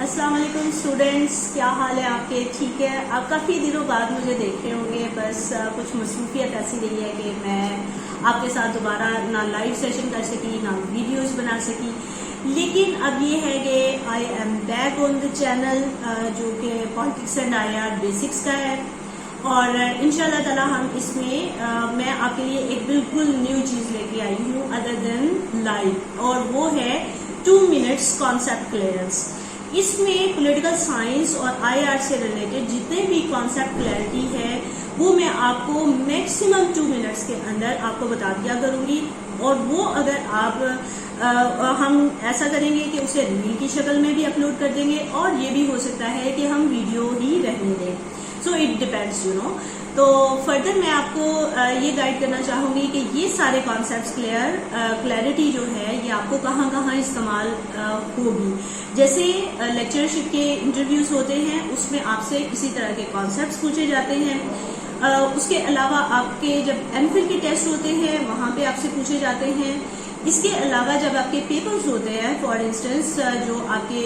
السلام علیکم اسٹوڈینٹس، کیا حال ہے آپ کے؟ ٹھیک ہے؟ آپ کافی دنوں بعد مجھے دیکھ رہے ہوں گے، بس کچھ مصروفیت ایسی رہی ہے کہ میں آپ کے ساتھ دوبارہ نہ لائیو سیشن کر سکی نہ ویڈیوز بنا سکی، لیکن اب یہ ہے کہ I am back on the channel جو کہ politics and I R basics کا ہے، اور انشاءاللہ تعالی ہم اس میں میں آپ کے لیے ایک بالکل نیو چیز لے کے آئی ہوں ادر دین لائیو، اور وہ ہے 2 منٹس کانسیپٹ کلیئرنس۔ اس میں پولیٹیکل سائنس اور آئی آر سے ریلیٹڈ جتنے بھی کانسیپٹ کلیئرٹی ہے وہ میں آپ کو میکسیمم 2 منٹس کے اندر آپ کو بتا دیا کروں گی، اور وہ اگر آپ ہم ایسا کریں گے کہ اسے ریل کی شکل میں بھی اپلوڈ کر دیں گے، اور یہ بھی ہو سکتا ہے کہ ہم ویڈیو ہی رہنے دیں، سو اٹ ڈیپینڈس تو فردر میں آپ کو یہ گائیڈ کرنا چاہوں گی کہ یہ سارے کانسیپٹس کلیئرٹی جو ہے یہ آپ کو کہاں کہاں استعمال ہوگی۔ جیسے لیکچرشپ کے انٹرویوز ہوتے ہیں، اس میں آپ سے اسی طرح کے کانسیپٹس پوچھے جاتے ہیں۔ اس کے علاوہ آپ کے جب ایم فل کے ٹیسٹ ہوتے ہیں وہاں پہ آپ سے پوچھے جاتے ہیں۔ اس کے علاوہ جب آپ کے پیپرز ہوتے ہیں، فار انسٹنس جو آپ کے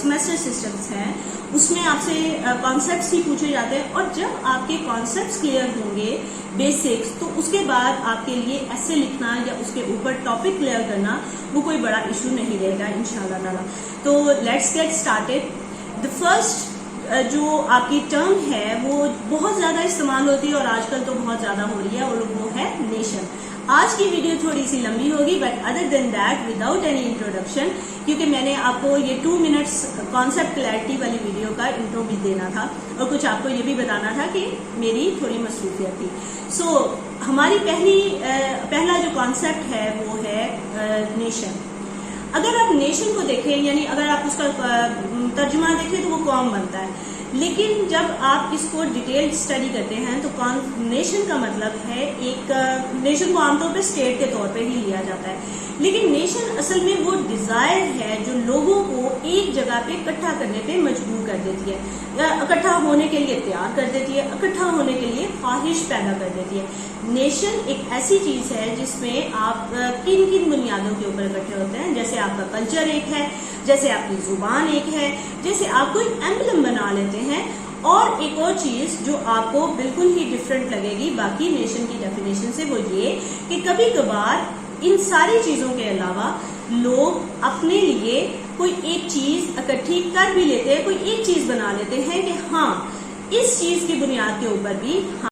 سیمیسٹر سسٹمس ہیں، اس میں آپ سے کانسیپٹس ہی پوچھے جاتے ہیں، اور جب آپ کے کانسیپٹس کلیئر ہوں گے بیسکس، تو اس کے بعد آپ کے لیے ایسے لکھنا یا اس کے اوپر ٹاپک کلیئر کرنا وہ کوئی بڑا ایشو نہیں رہے گا انشاءاللہ تعالی۔ تو let's get started. The first جو آپ کی ٹرم ہے وہ بہت زیادہ استعمال ہوتی ہے اور آج کل تو بہت زیادہ ہو رہی ہے، اور وہ ہے نیشن۔ آج کی ویڈیو تھوڑی سی لمبی ہوگی، but other than that without any introduction, کیونکہ میں نے آپ کو یہ 2 منٹس کانسیپٹ کلیئرٹی والی ویڈیو کا انٹرو بھی دینا تھا، اور کچھ آپ کو یہ بھی بتانا تھا کہ میری تھوڑی مصروفیت تھی۔ سو ہماری پہلا جو کانسیپٹ ہے وہ ہے نیشن۔ اگر آپ نیشن کو دیکھیں، یعنی اگر آپ اس کا ترجمہ دیکھیں تو وہ قوم بنتا ہے، لیکن جب آپ اس کو ڈیٹیل اسٹڈی کرتے ہیں تو نیشن کا مطلب ہے ایک نیشن کو عام طور پہ اسٹیٹ کے طور پہ ہی لیا جاتا ہے، لیکن نیشن اصل میں وہ ڈیزائر ہے جو لوگوں کو ایک جگہ پہ اکٹھا کرنے پہ مجبور کر دیتی ہے، یا اکٹھا ہونے کے لیے تیار کر دیتی ہے، اکٹھا ہونے کے لیے خواہش پیدا کر دیتی ہے۔ نیشن ایک ایسی چیز ہے جس میں آپ کن کن بنیادوں کے اوپر اکٹھے ہوتے ہیں، جیسے آپ کا کلچر ایک ہے، جیسے آپ کی زبان ایک ہے، جیسے آپ کوئی ایمبلم بنا لیتے ہیں، اور ایک اور چیز جو آپ کو بالکل ہی ڈفرینٹ لگے گی باقی نیشن کی ڈیفینیشن سے، وہ یہ کہ کبھی کبھار ان ساری چیزوں کے علاوہ لوگ اپنے لیے کوئی ایک چیز اکٹھی کر بھی لیتے ہیں، کوئی ایک چیز بنا لیتے ہیں کہ ہاں اس چیز کی بنیاد کے اوپر بھی